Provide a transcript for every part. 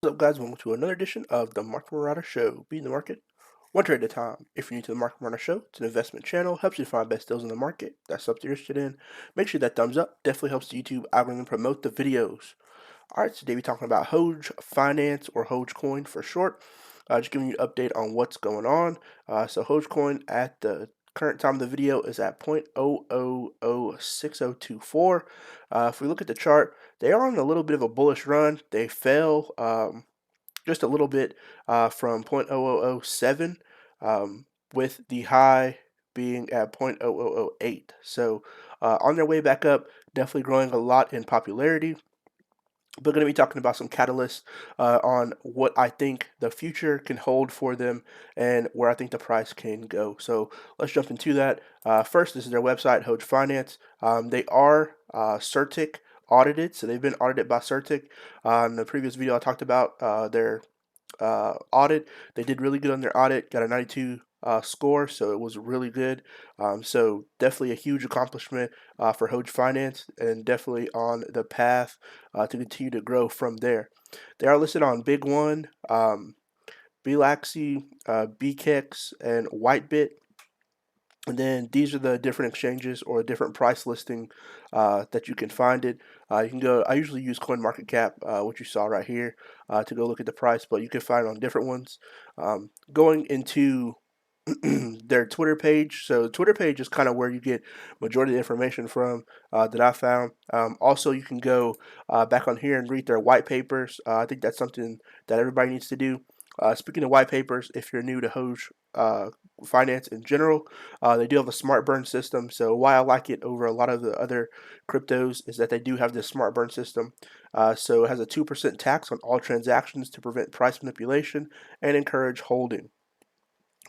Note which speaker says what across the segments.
Speaker 1: What's up, guys? Welcome to another edition of the Market Marauder Show. Beating the market one trade at a time. If you're new to the Market Marauder Show, it's an investment channel, helps you find best deals in the market. That's something you're interested in. Make sure that thumbs up definitely helps the YouTube algorithm promote the videos. All right, today we're talking about Hoge Finance or Hoge Coin for short. Just giving you an update on what's going on. So Hoge Coin at the current time of the video is at 0.0006024. If we look at the chart, they are on a little bit of a bullish run. They fell just a little bit from 0.0007 with the high being at 0.0008. So on their way back up, definitely growing a lot in popularity. But going to be talking about some catalysts on what I think the future can hold for them and where I think the price can go. So let's jump into that. First, this is their website, Hoge Finance. They are CerTic audited, so they've been audited by CerTic. In the previous video, I talked about their audit. They did really good on their audit, got a 92 score, so it was really good. So definitely a huge accomplishment for Hoge Finance, and definitely on the path to continue to grow from there. They are listed on Big One, Bilaxi, BKEX, and Whitebit. And then these are the different exchanges or different price listing that you can find it. You can go. I usually use CoinMarketCap, what you saw right here, to go look at the price, but you can find it on different ones. Going into their Twitter page. So Twitter page is kind of where you get majority of the information from that I found. Also, you can go back on here and read their white papers. I think that's something that everybody needs to do. Speaking of white papers, if you're new to Hoge finance in general, they do have a smart burn system. So why I like it over a lot of the other cryptos is that they do have this smart burn system. So it has a 2% tax on all transactions to prevent price manipulation and encourage holding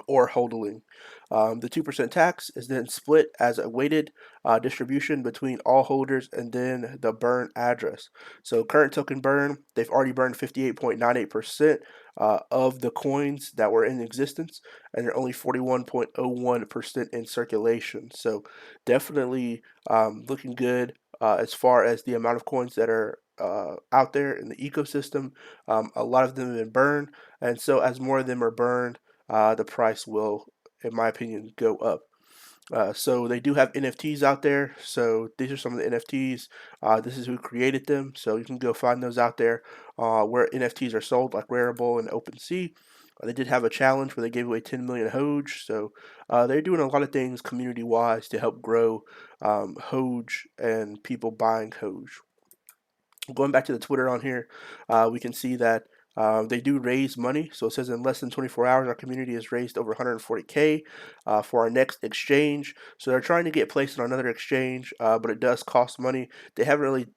Speaker 1: or hodling. The 2% tax is then split as a weighted distribution between all holders and then the burn address. So current token burn, they've already burned 58.98% of the coins that were in existence, and they're only 41.01% in circulation. So definitely looking good as far as the amount of coins that are out there in the ecosystem. A lot of them have been burned, and so as more of them are burned, the price will, in my opinion, go up. So they do have NFTs out there. So these are some of the NFTs. This is who created them. So you can go find those out there where NFTs are sold, like Rarible and OpenSea. They did have a challenge where they gave away 10 million Hoge. So they're doing a lot of things community-wise to help grow Hoge and people buying Hoge. Going back to the Twitter on here, we can see that they do raise money. So it says in less than 24 hours, our community has raised over 140K for our next exchange. So they're trying to get placed on another exchange, but it does cost money. They haven't really,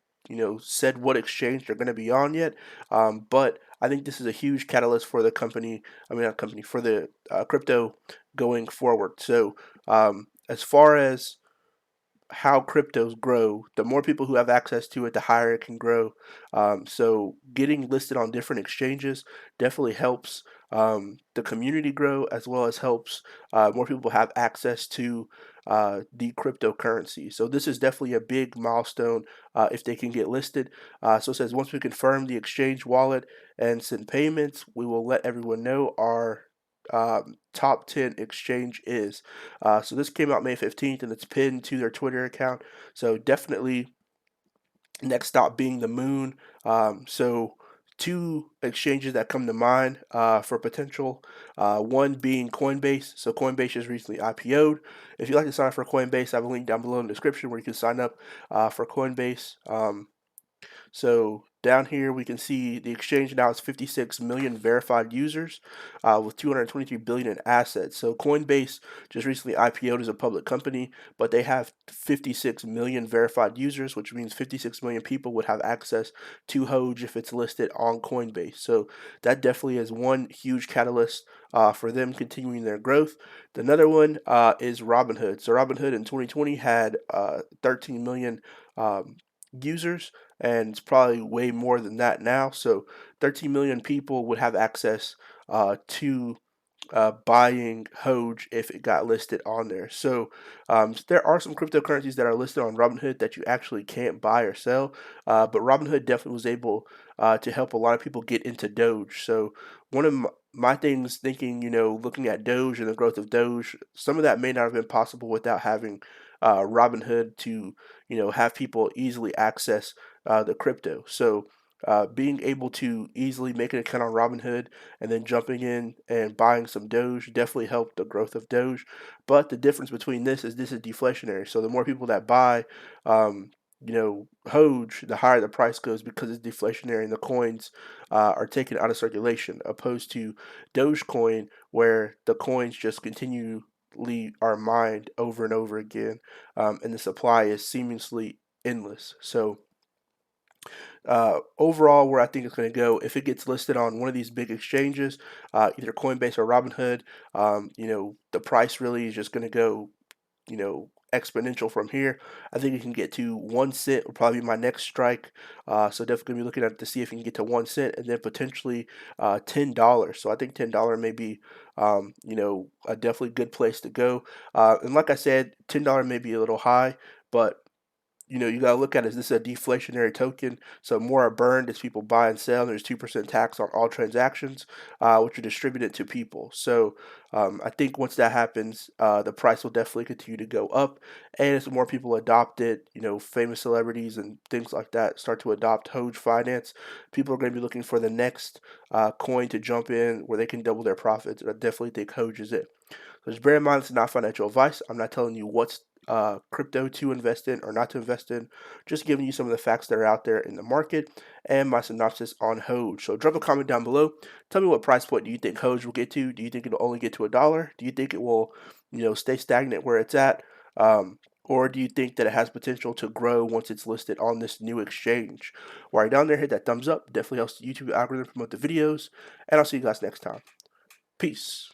Speaker 1: said what exchange they're going to be on yet. But I think this is a huge catalyst for the company. I mean, not company, for the crypto going forward. So as far as how cryptos grow, the more people who have access to it, the higher it can grow. So getting listed on different exchanges definitely helps the community grow, as well as helps more people have access to the cryptocurrency. So this is definitely a big milestone if they can get listed. So it says once we confirm the exchange wallet and send payments, we will let everyone know our top 10 exchange is. So this came out May 15th and it's pinned to their Twitter account. So definitely next stop being the moon. So two exchanges that come to mind for potential. One being Coinbase. So Coinbase just recently IPO'd. If you'd like to sign up for Coinbase, I have a link down below in the description where you can sign up for Coinbase. So down here we can see the exchange now has 56 million verified users with 223 billion in assets. So Coinbase just recently IPO'd as a public company, but they have 56 million verified users, which means 56 million people would have access to Hoge if it's listed on Coinbase. So that definitely is one huge catalyst for them continuing their growth. Another one is Robinhood. So Robinhood in 2020 had 13 million users, and it's probably way more than that now. So 13 million people would have access to buying Hoge if it got listed on there. So there are some cryptocurrencies that are listed on Robinhood that you actually can't buy or sell, but Robinhood definitely was able to help a lot of people get into Doge. So one of my things thinking, looking at Doge and the growth of Doge, some of that may not have been possible without having Robinhood to, have people easily access the crypto. So being able to easily make an account on Robinhood and then jumping in and buying some Doge definitely helped the growth of Doge. But the difference between this is deflationary. So the more people that buy, Hoge, the higher the price goes because it's deflationary and the coins are taken out of circulation, opposed to Dogecoin, where the coins just continually are mined over and over again, and the supply is seamlessly endless. So overall, where I think it's going to go, if it gets listed on one of these big exchanges, either Coinbase or Robinhood, the price really is just going to go, exponential from here. I think it can get to 1 cent will probably be my next strike. So definitely gonna be looking at it to see if you can get to 1 cent and then potentially $10. So I think $10 may be a definitely good place to go. And like I said, $10 may be a little high, but you got to look at it, is this a deflationary token? So more are burned as people buy and sell. There's 2% tax on all transactions, which are distributed to people. So I think once that happens, the price will definitely continue to go up. And as more people adopt it, famous celebrities and things like that start to adopt Hoge Finance, people are going to be looking for the next coin to jump in where they can double their profits. And I definitely think Hoge is it. So just bear in mind, it's not financial advice. I'm not telling you what's crypto to invest in or not to invest in. Just giving you some of the facts that are out there in the market and my synopsis on Hoge. So drop a comment down below. Tell me what price point do you think Hoge will get to? Do you think it'll only get to $1? Do you think it will, stay stagnant where it's at? Or do you think that it has potential to grow once it's listed on this new exchange? While you're down there, hit that thumbs up. Definitely helps the YouTube algorithm promote the videos. And I'll see you guys next time. Peace.